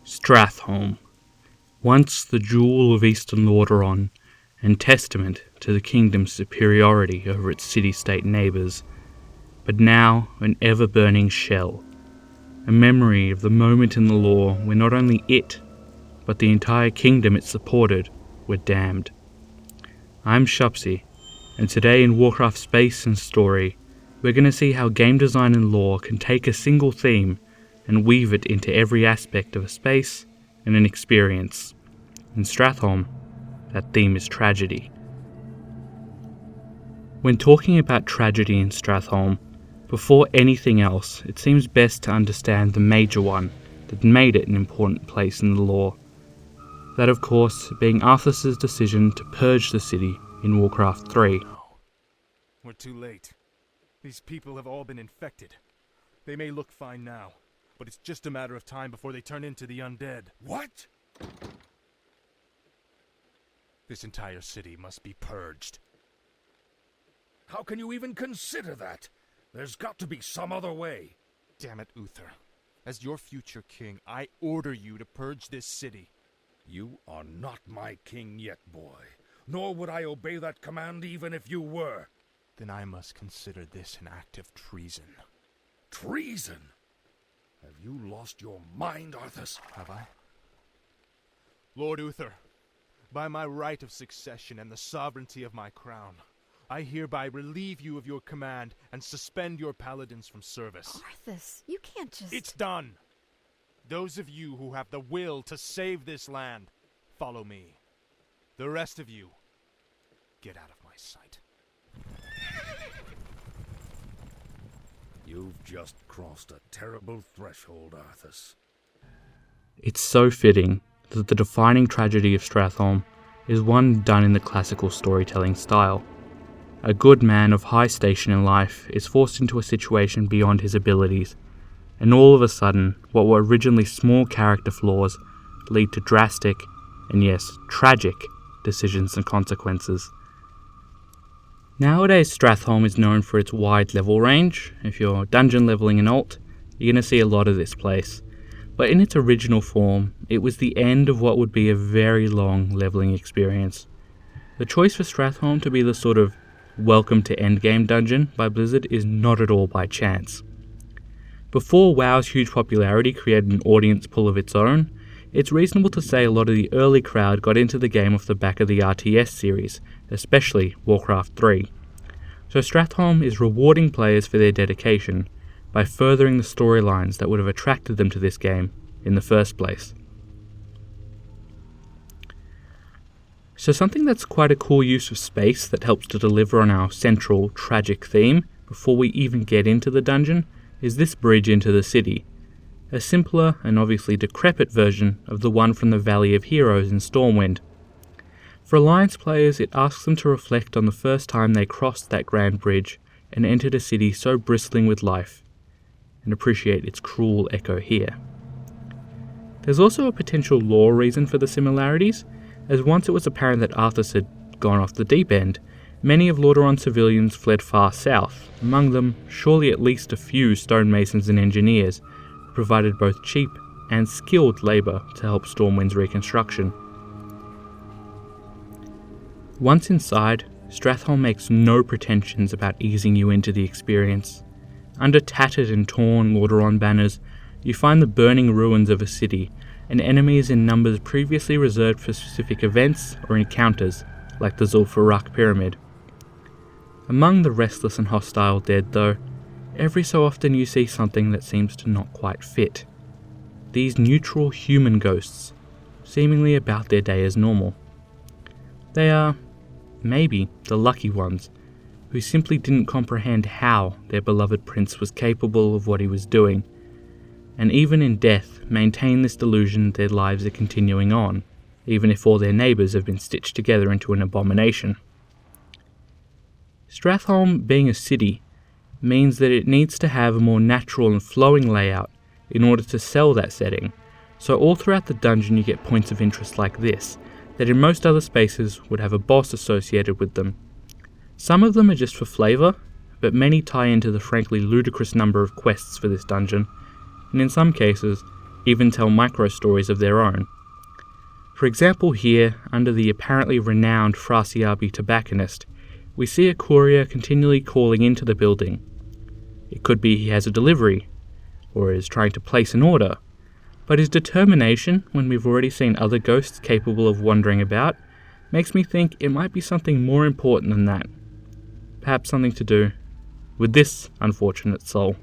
Stratholme, once the jewel of Eastern Lordaeron, and testament to the kingdom's superiority over its city-state neighbours, but now an ever-burning shell, a memory of the moment in the lore where not only it, but the entire kingdom it supported, were damned. I'm Shuppzy, and today in Warcraft Space and Story, we're going to see how game design and lore can take a single theme and weave it into every aspect of a space and an experience. In Stratholme, that theme is tragedy. When talking about tragedy in Stratholme, before anything else, it seems best to understand the major one that made it an important place in the lore. That, of course, being Arthas' decision to purge the city in Warcraft 3. No. We're too late. These people have all been infected. They may look fine now, but it's just a matter of time before they turn into the undead. What? This entire city must be purged. How can you even consider that? There's got to be some other way. Damn it, Uther. As your future king, I order you to purge this city. You are not my king yet, boy. Nor would I obey that command even if you were. Then I must consider this an act of treason. Treason? Have you lost your mind, Arthas? Have I? Lord Uther, by my right of succession and the sovereignty of my crown, I hereby relieve you of your command and suspend your paladins from service. Arthas, you can't just... It's done! Those of you who have the will to save this land, follow me. The rest of you, get out of my sight. You've just crossed a terrible threshold, Arthas. It's so fitting that the defining tragedy of Stratholme is one done in the classical storytelling style. A good man of high station in life is forced into a situation beyond his abilities, and all of a sudden, what were originally small character flaws lead to drastic, and yes, tragic, decisions and consequences. Nowadays, Stratholme is known for its wide level range. If you're dungeon leveling in Alt, you're going to see a lot of this place. But in its original form, it was the end of what would be a very long leveling experience. The choice for Stratholme to be the sort of welcome to endgame dungeon by Blizzard is not at all by chance. Before WoW's huge popularity created an audience pool of its own, it's reasonable to say a lot of the early crowd got into the game off the back of the RTS series, especially Warcraft 3. So Stratholme is rewarding players for their dedication by furthering the storylines that would have attracted them to this game in the first place. So something that's quite a cool use of space that helps to deliver on our central tragic theme before we even get into the dungeon is this bridge into the city. A simpler and obviously decrepit version of the one from the Valley of Heroes in Stormwind. For Alliance players, it asks them to reflect on the first time they crossed that grand bridge and entered a city so bristling with life, and appreciate its cruel echo here. There's also a potential lore reason for the similarities, as once it was apparent that Arthas had gone off the deep end, many of Lordaeron's civilians fled far south, among them surely at least a few stonemasons and engineers, who provided both cheap and skilled labour to help Stormwind's reconstruction. Once inside, Stratholme makes no pretensions about easing you into the experience. Under tattered and torn Lordaeron banners, you find the burning ruins of a city, and enemies in numbers previously reserved for specific events or encounters, like the Zul'Farrak Pyramid. Among the restless and hostile dead, though, every so often you see something that seems to not quite fit. These neutral human ghosts, seemingly about their day as normal. They are, maybe, the lucky ones, who simply didn't comprehend how their beloved prince was capable of what he was doing, and even in death maintain this delusion their lives are continuing on, even if all their neighbours have been stitched together into an abomination. Stratholme, being a city, means that it needs to have a more natural and flowing layout in order to sell that setting, so all throughout the dungeon you get points of interest like this, that in most other spaces would have a boss associated with them. Some of them are just for flavour, but many tie into the frankly ludicrous number of quests for this dungeon, and in some cases, even tell micro-stories of their own. For example, here, under the apparently renowned Frasiabi tobacconist, we see a courier continually calling into the building. It could be he has a delivery, or is trying to place an order, but his determination, when we've already seen other ghosts capable of wandering about, makes me think it might be something more important than that. Perhaps something to do with this unfortunate soul.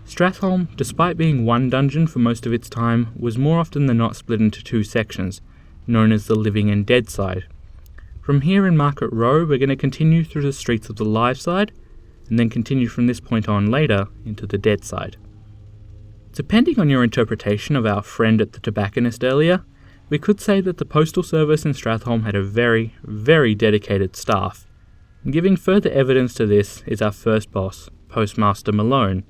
Stratholme, despite being one dungeon for most of its time, was more often than not split into two sections, known as the living and dead side. From here in Market Row, we're going to continue through the streets of the live side, and then continue from this point on later into the dead side. Depending on your interpretation of our friend at the tobacconist earlier, we could say that the postal service in Stratholme had a very, very dedicated staff. And giving further evidence to this is our first boss, Postmaster Malone.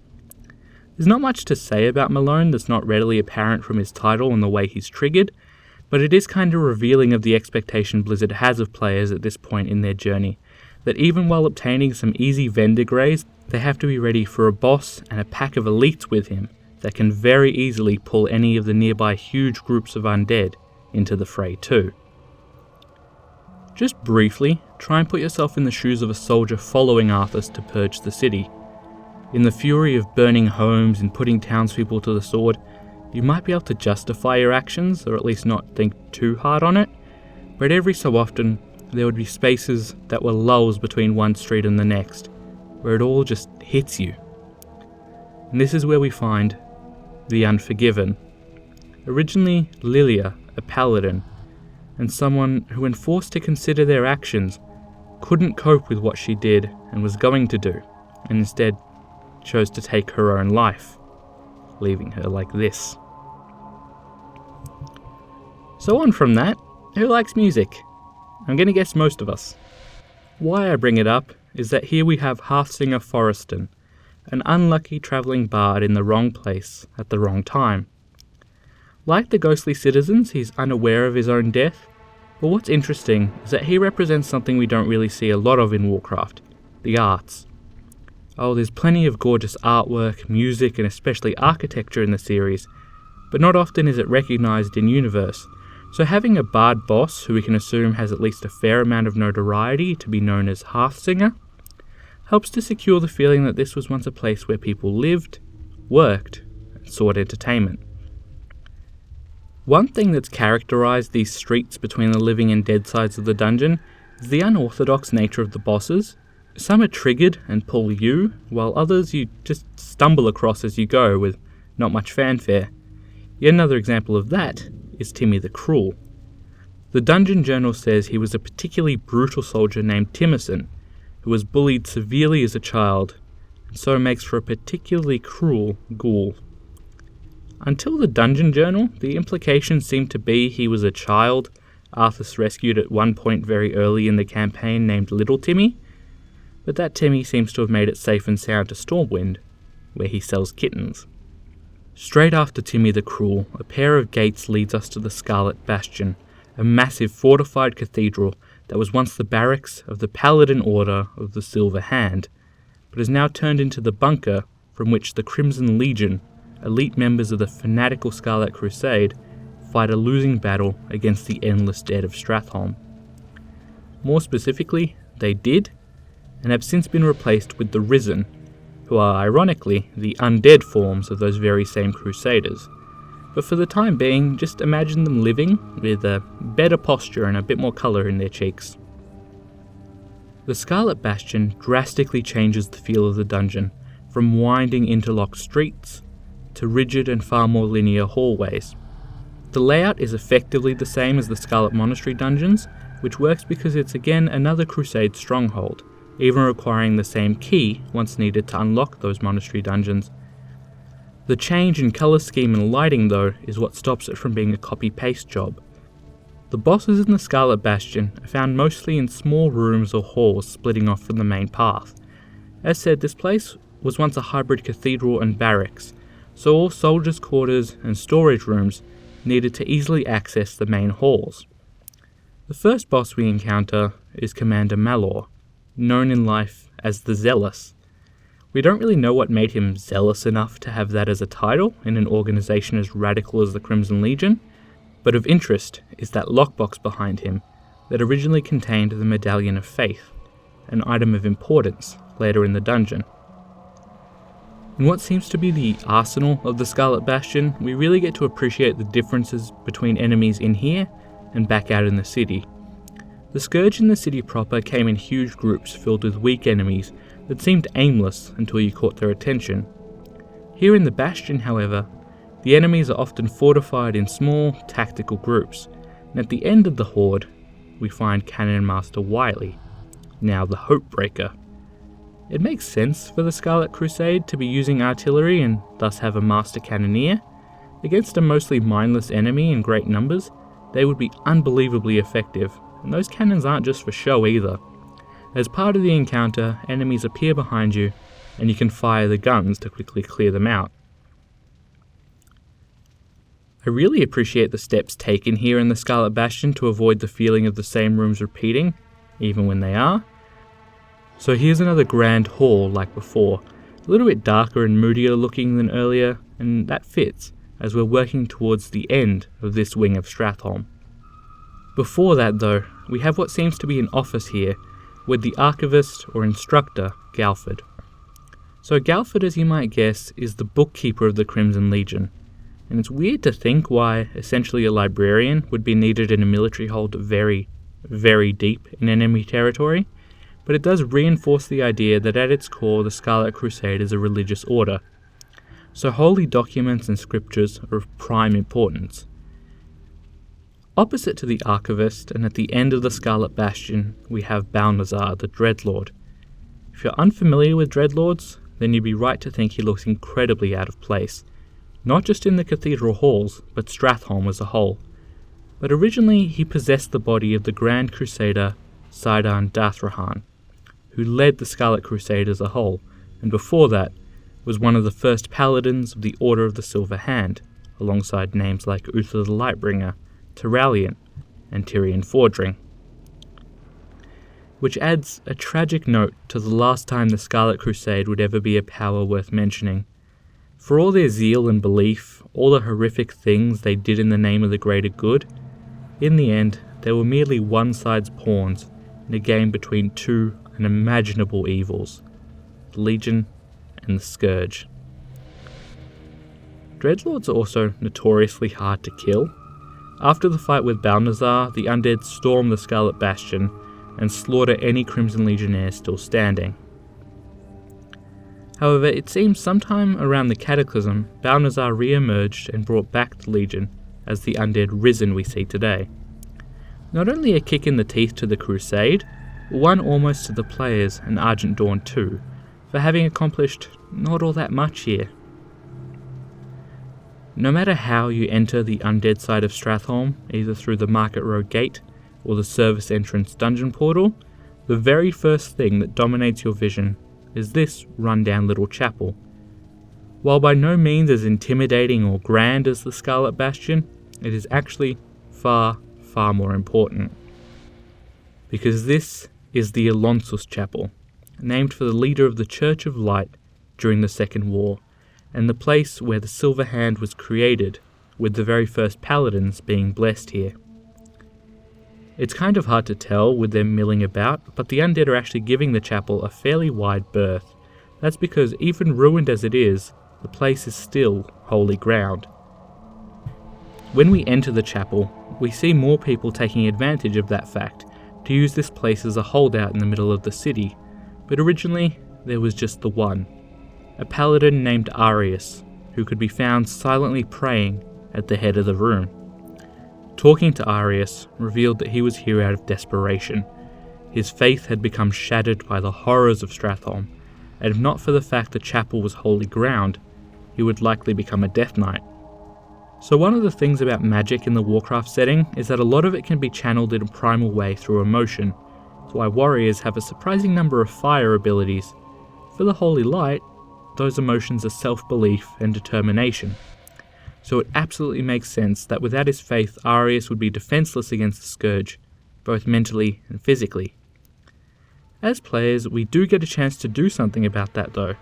There's not much to say about Malone that's not readily apparent from his title and the way he's triggered, but it is kind of revealing of the expectation Blizzard has of players at this point in their journey, that even while obtaining some easy vendor grays, they have to be ready for a boss and a pack of elites with him that can very easily pull any of the nearby huge groups of undead into the fray too. Just briefly, try and put yourself in the shoes of a soldier following Arthas to purge the city. In the fury of burning homes and putting townspeople to the sword, you might be able to justify your actions, or at least not think too hard on it, but every so often there would be spaces that were lulls between one street and the next, where it all just hits you. And this is where we find the Unforgiven. Originally Lilia, a paladin, and someone who, when forced to consider their actions, couldn't cope with what she did and was going to do, and instead chose to take her own life, leaving her like this. So on from that, who likes music? I'm going to guess most of us. Why I bring it up is that here we have Hearthsinger Forreston, an unlucky travelling bard in the wrong place at the wrong time. Like the ghostly citizens, he's unaware of his own death, but what's interesting is that he represents something we don't really see a lot of in Warcraft, the arts. Oh, there's plenty of gorgeous artwork, music, and especially architecture in the series, but not often is it recognised in universe, so having a bard boss who we can assume has at least a fair amount of notoriety to be known as Hearthsinger helps to secure the feeling that this was once a place where people lived, worked, and sought entertainment. One thing that's characterised these streets between the living and dead sides of the dungeon is the unorthodox nature of the bosses. Some are triggered and pull you, while others you just stumble across as you go with not much fanfare. Yet another example of that is Timmy the Cruel. The Dungeon Journal says he was a particularly brutal soldier named Timmerson, who was bullied severely as a child, and so makes for a particularly cruel ghoul. Until the Dungeon Journal, the implication seemed to be he was a child Arthas rescued at one point very early in the campaign named Little Timmy, but that Timmy seems to have made it safe and sound to Stormwind, where he sells kittens. Straight after Timmy the Cruel, a pair of gates leads us to the Scarlet Bastion, a massive fortified cathedral that was once the barracks of the Paladin Order of the Silver Hand, but is now turned into the bunker from which the Crimson Legion, elite members of the fanatical Scarlet Crusade, fight a losing battle against the endless dead of Stratholme. More specifically, they did, and have since been replaced with the Risen, who are ironically the undead forms of those very same Crusaders. But for the time being, just imagine them living with a better posture and a bit more colour in their cheeks. The Scarlet Bastion drastically changes the feel of the dungeon, from winding interlocked streets to rigid and far more linear hallways. The layout is effectively the same as the Scarlet Monastery dungeons, which works because it's again another Crusade stronghold, even requiring the same key once needed to unlock those monastery dungeons. The change in colour scheme and lighting though is what stops it from being a copy-paste job. The bosses in the Scarlet Bastion are found mostly in small rooms or halls splitting off from the main path. As said, this place was once a hybrid cathedral and barracks, so all soldiers' quarters and storage rooms needed to easily access the main halls. The first boss we encounter is Commander Malor, known in life as the Zealous. We don't really know what made him zealous enough to have that as a title in an organisation as radical as the Crimson Legion, but of interest is that lockbox behind him that originally contained the Medallion of Faith, an item of importance later in the dungeon. In what seems to be the arsenal of the Scarlet Bastion, we really get to appreciate the differences between enemies in here and back out in the city. The Scourge in the city proper came in huge groups filled with weak enemies that seemed aimless until you caught their attention. Here in the Bastion, however, the enemies are often fortified in small, tactical groups, and at the end of the horde, we find Cannon Master Wily, now the Hopebreaker. It makes sense for the Scarlet Crusade to be using artillery and thus have a Master Cannoneer. Against a mostly mindless enemy in great numbers, they would be unbelievably effective, and those cannons aren't just for show either. As part of the encounter, enemies appear behind you, and you can fire the guns to quickly clear them out. I really appreciate the steps taken here in the Scarlet Bastion to avoid the feeling of the same rooms repeating, even when they are. So here's another grand hall like before, a little bit darker and moodier looking than earlier, and that fits, as we're working towards the end of this wing of Stratholme. Before that though, we have what seems to be an office here, with the archivist or instructor, Galford. So Galford, as you might guess, is the bookkeeper of the Crimson Legion, and it's weird to think why essentially a librarian would be needed in a military hold very, very deep in enemy territory, but it does reinforce the idea that at its core the Scarlet Crusade is a religious order. So holy documents and scriptures are of prime importance. Opposite to the Archivist, and at the end of the Scarlet Bastion, we have Balnazar, the Dreadlord. If you're unfamiliar with Dreadlords, then you'd be right to think he looks incredibly out of place, not just in the cathedral halls, but Stratholme as a whole. But originally he possessed the body of the Grand Crusader Sidon Dathrahan, who led the Scarlet Crusade as a whole, and before that was one of the first paladins of the Order of the Silver Hand, alongside names like Uther the Lightbringer, Terraliant, and Tyrion Fordring. Which adds a tragic note to the last time the Scarlet Crusade would ever be a power worth mentioning. For all their zeal and belief, all the horrific things they did in the name of the greater good, in the end they were merely one side's pawns in a game between two unimaginable evils, the Legion and the Scourge. Dreadlords are also notoriously hard to kill. After the fight with Balnazar, the undead storm the Scarlet Bastion and slaughter any Crimson Legionnaire still standing. However, it seems sometime around the Cataclysm, Balnazar re-emerged and brought back the Legion as the undead Risen we see today. Not only a kick in the teeth to the Crusade, but one almost to the players and Argent Dawn too, for having accomplished not all that much here. No matter how you enter the undead side of Stratholme, either through the Market Road Gate or the service entrance dungeon portal, the very first thing that dominates your vision is this rundown little chapel. While by no means as intimidating or grand as the Scarlet Bastion, it is actually far, far more important. Because this is the Alonsus Chapel, named for the leader of the Church of Light during the Second War, and the place where the Silver Hand was created, with the very first paladins being blessed here. It's kind of hard to tell with them milling about, but the undead are actually giving the chapel a fairly wide berth. That's because even ruined as it is, the place is still holy ground. When we enter the chapel, we see more people taking advantage of that fact to use this place as a holdout in the middle of the city, but originally there was just the one, a paladin named Arius, who could be found silently praying at the head of the room. Talking to Arius revealed that he was here out of desperation. His faith had become shattered by the horrors of Stratholme, and if not for the fact the chapel was holy ground, he would likely become a Death Knight. So one of the things about magic in the Warcraft setting is that a lot of it can be channeled in a primal way through emotion. That's why warriors have a surprising number of fire abilities. For the Holy Light, those emotions are self-belief and determination. So it absolutely makes sense that without his faith, Arius would be defenseless against the Scourge, both mentally and physically. As players, we do get a chance to do something about that though.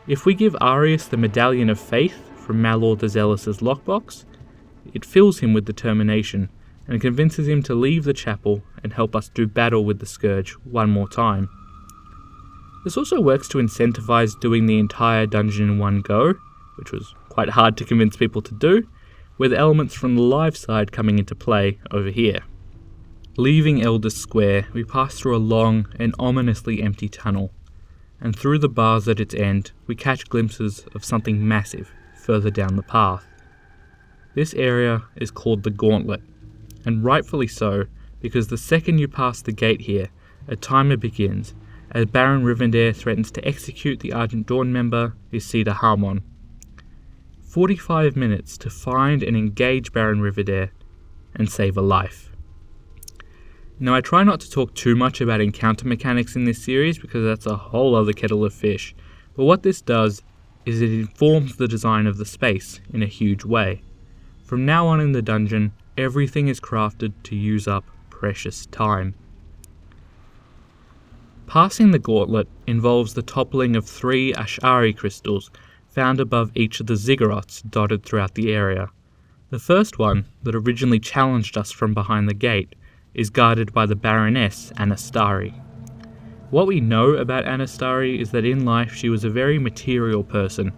If we give Arius the Medallion of Faith from Malor the Zealous' lockbox, it fills him with determination and convinces him to leave the chapel and help us do battle with the Scourge one more time. This also works to incentivize doing the entire dungeon in one go, which was quite hard to convince people to do, with elements from the live side coming into play over here. Leaving Elder's Square, we pass through a long and ominously empty tunnel, and through the bars at its end, we catch glimpses of something massive further down the path. This area is called the Gauntlet, and rightfully so, because the second you pass the gate here, a timer begins, as Baron Rivendare threatens to execute the Argent Dawn member, Isida Harmon. 45 minutes to find and engage Baron Rivendare and save a life. Now, I try not to talk too much about encounter mechanics in this series because that's a whole other kettle of fish, but what this does is it informs the design of the space in a huge way. From now on in the dungeon, everything is crafted to use up precious time. Passing the Gauntlet involves the toppling of 3 Ash'ari crystals found above each of the ziggurats dotted throughout the area. The first one, that originally challenged us from behind the gate, is guarded by the Baroness Anastari. What we know about Anastari is that in life she was a very material person,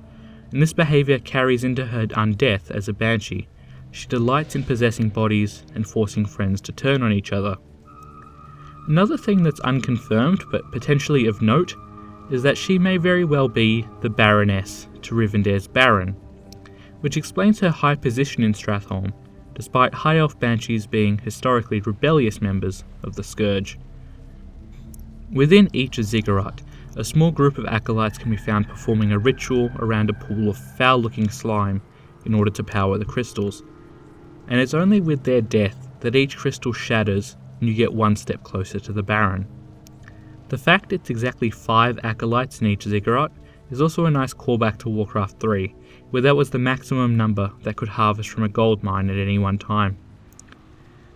and this behaviour carries into her undeath as a banshee. She delights in possessing bodies and forcing friends to turn on each other. Another thing that's unconfirmed but potentially of note is that she may very well be the Baroness to Rivendare's Baron, which explains her high position in Stratholme, despite High Elf Banshees being historically rebellious members of the Scourge. Within each ziggurat, a small group of acolytes can be found performing a ritual around a pool of foul-looking slime in order to power the crystals, and it's only with their death that each crystal shatters and you get one step closer to the Baron. The fact it's exactly 5 acolytes in each ziggurat is also a nice callback to Warcraft 3, where that was the maximum number that could harvest from a gold mine at any one time.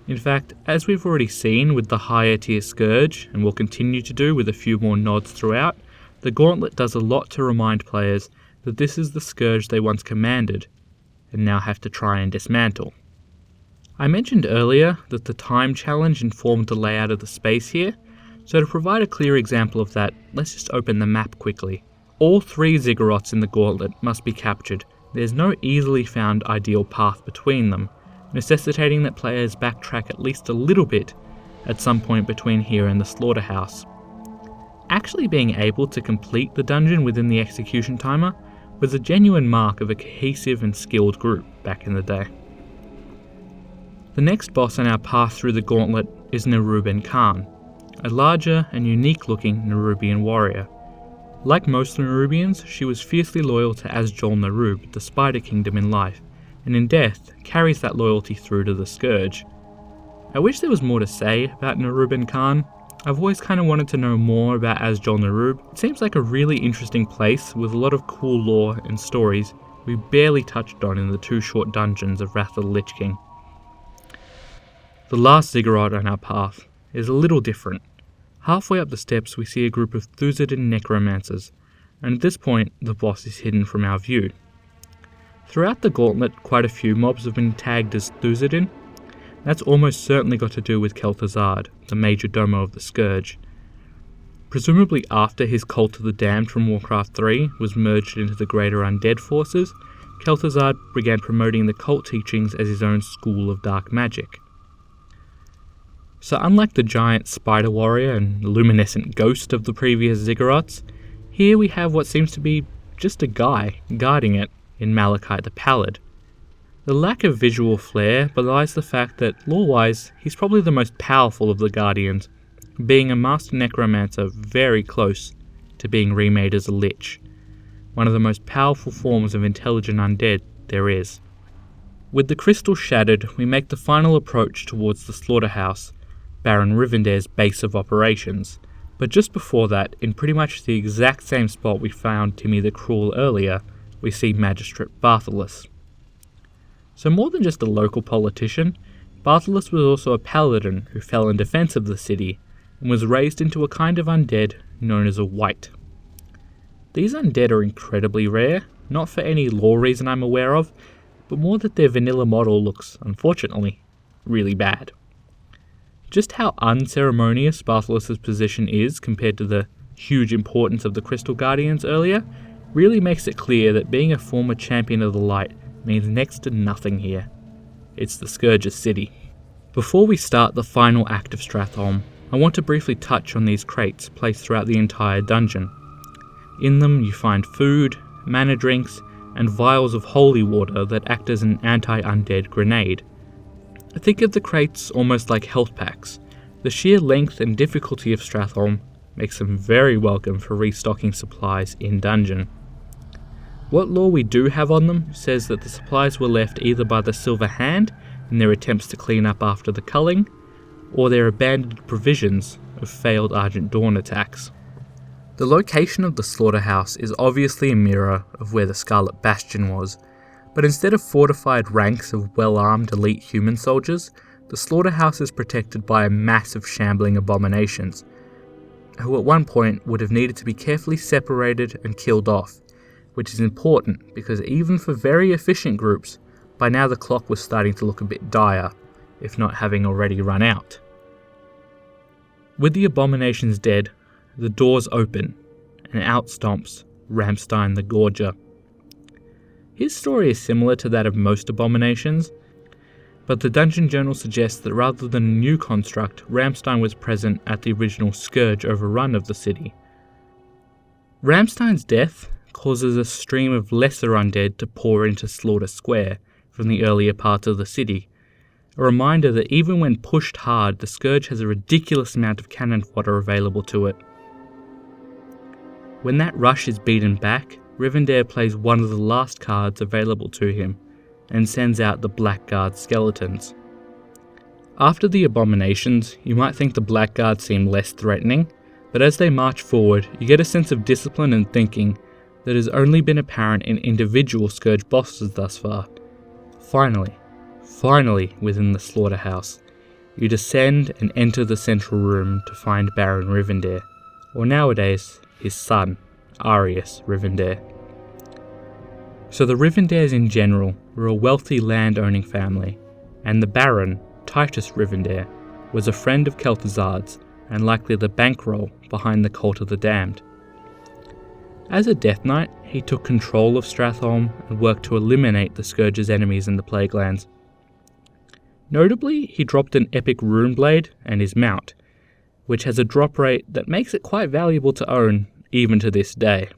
In fact, as we've already seen with the higher tier Scourge, and will continue to do with a few more nods throughout, the Gauntlet does a lot to remind players that this is the Scourge they once commanded, and now have to try and dismantle. I mentioned earlier that the time challenge informed the layout of the space here, so to provide a clear example of that, let's just open the map quickly. All 3 ziggurats in the Gauntlet must be captured. There's no easily found ideal path between them, necessitating that players backtrack at least a little bit at some point between here and the slaughterhouse. Actually being able to complete the dungeon within the execution timer was a genuine mark of a cohesive and skilled group back in the day. The next boss on our path through the Gauntlet is Neruben Khan, a larger and unique looking Nerubian warrior. Like most Nerubians, she was fiercely loyal to Azjol Nerub, the Spider Kingdom in life, and in death carries that loyalty through to the Scourge. I wish there was more to say about Neruben Khan. I've always kind of wanted to know more about Azjol Nerub. It seems like a really interesting place with a lot of cool lore and stories we barely touched on in the 2 short dungeons of Wrath of the Lich King. The last ziggurat on our path is a little different. Halfway up the steps we see a group of Thuzedan Necromancers, and at this point the boss is hidden from our view. Throughout the Gauntlet, quite a few mobs have been tagged as Thuzedan. That's almost certainly got to do with Kel'Thuzad, the major domo of the Scourge. Presumably after his Cult of the Damned from Warcraft 3 was merged into the greater undead forces, Kel'Thuzad began promoting the cult teachings as his own school of dark magic. So unlike the giant spider warrior and luminescent ghost of the previous ziggurats, here we have what seems to be just a guy guarding it in Malachite the Pallid. The lack of visual flair belies the fact that, lore-wise, he's probably the most powerful of the Guardians, being a master necromancer very close to being remade as a lich, one of the most powerful forms of intelligent undead there is. With the crystal shattered, we make the final approach towards the slaughterhouse, Baron Rivendare's base of operations, but just before that, in pretty much the exact same spot we found Timmy the Cruel earlier, we see Magistrate Bartholus. So more than just a local politician, Bartholus was also a paladin who fell in defense of the city and was raised into a kind of undead known as a wight. These undead are incredibly rare, not for any lore reason I'm aware of, but more that their vanilla model looks, unfortunately, really bad. Just how unceremonious Bartholus' position is compared to the huge importance of the Crystal Guardians earlier really makes it clear that being a former champion of the light means next to nothing here. It's the Scourge's city. Before we start the final act of Stratholme, I want to briefly touch on these crates placed throughout the entire dungeon. In them you find food, mana drinks, and vials of holy water that act as an anti-undead grenade. Think of the crates almost like health packs. The sheer length and difficulty of Stratholme makes them very welcome for restocking supplies in dungeon. What lore we do have on them says that the supplies were left either by the Silver Hand in their attempts to clean up after the culling, or their abandoned provisions of failed Argent Dawn attacks. The location of the slaughterhouse is obviously a mirror of where the Scarlet Bastion was, but instead of fortified ranks of well-armed elite human soldiers, the slaughterhouse is protected by a mass of shambling abominations, who at one point would have needed to be carefully separated and killed off, which is important because even for very efficient groups, by now the clock was starting to look a bit dire, if not having already run out. With the abominations dead, the doors open, and out stomps Ramstein the Gorger. His story is similar to that of most abominations, but the Dungeon Journal suggests that rather than a new construct, Ramstein was present at the original Scourge overrun of the city. Ramstein's death causes a stream of lesser undead to pour into Slaughter Square from the earlier parts of the city, a reminder that even when pushed hard, the Scourge has a ridiculous amount of cannon fodder available to it. When that rush is beaten back, Rivendare plays one of the last cards available to him, and sends out the Blackguard skeletons. After the abominations, you might think the Blackguard seem less threatening, but as they march forward, you get a sense of discipline and thinking that has only been apparent in individual Scourge bosses thus far. Finally, within the slaughterhouse, you descend and enter the central room to find Baron Rivendare, or nowadays, his son, Arius Rivendare. So the Rivendares in general were a wealthy land-owning family, and the Baron, Titus Rivendare, was a friend of Kel'Thuzad's and likely the bankroll behind the Cult of the Damned. As a Death Knight, he took control of Stratholme and worked to eliminate the Scourge's enemies in the Plaguelands. Notably, he dropped an epic rune blade and his mount, which has a drop rate that makes it quite valuable to own even to this day.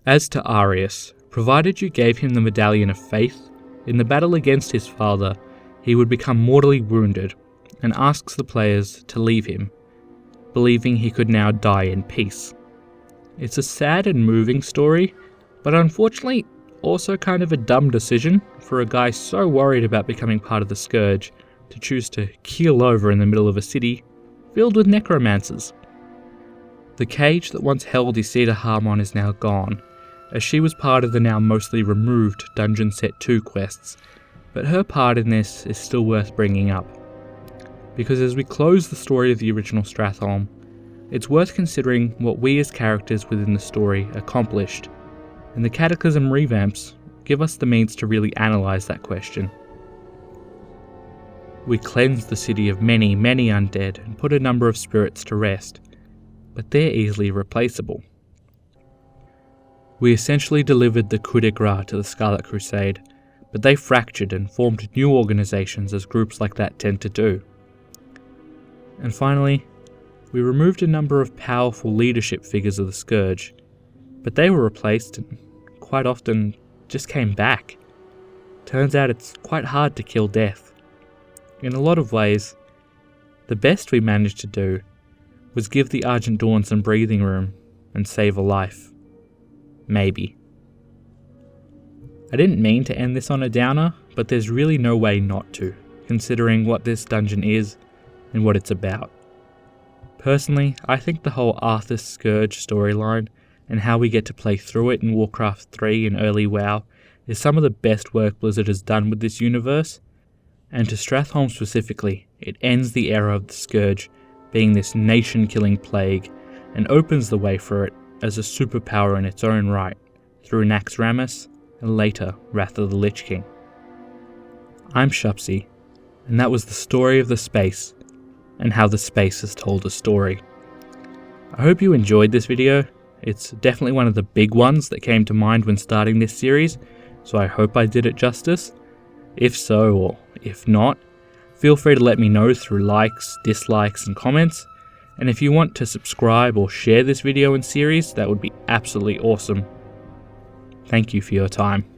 As to Arius, provided you gave him the Medallion of Faith, in the battle against his father, he would become mortally wounded and asks the players to leave him, believing he could now die in peace. It's a sad and moving story, but unfortunately also kind of a dumb decision for a guy so worried about becoming part of the Scourge to choose to keel over in the middle of a city filled with necromancers. The cage that once held Isida Harmon is now gone, as she was part of the now mostly removed Dungeon Set 2 quests, but her part in this is still worth bringing up. Because as we close the story of the original Stratholme, it's worth considering what we as characters within the story accomplished, and the Cataclysm revamps give us the means to really analyse that question. We cleansed the city of many undead and put a number of spirits to rest, but they're easily replaceable. We essentially delivered the coup de grace to the Scarlet Crusade, but they fractured and formed new organisations as groups like that tend to do. And finally, we removed a number of powerful leadership figures of the Scourge, but they were replaced and quite often just came back. Turns out it's quite hard to kill death. In a lot of ways, the best we managed to do was give the Argent Dawn some breathing room and save a life. Maybe. I didn't mean to end this on a downer, but there's really no way not to, considering what this dungeon is and what it's about. Personally, I think the whole Arthas Scourge storyline and how we get to play through it in Warcraft 3 and early WoW is some of the best work Blizzard has done with this universe, and to Stratholme specifically, it ends the era of the Scourge being this nation-killing plague and opens the way for it as a superpower in its own right, through Naxxramas and later Wrath of the Lich King. I'm Shuppzy, and that was the story of the space, and how the space has told a story. I hope you enjoyed this video. It's definitely one of the big ones that came to mind when starting this series, so I hope I did it justice. If so, or if not, feel free to let me know through likes, dislikes and comments, and if you want to subscribe or share this video and series, that would be absolutely awesome. Thank you for your time.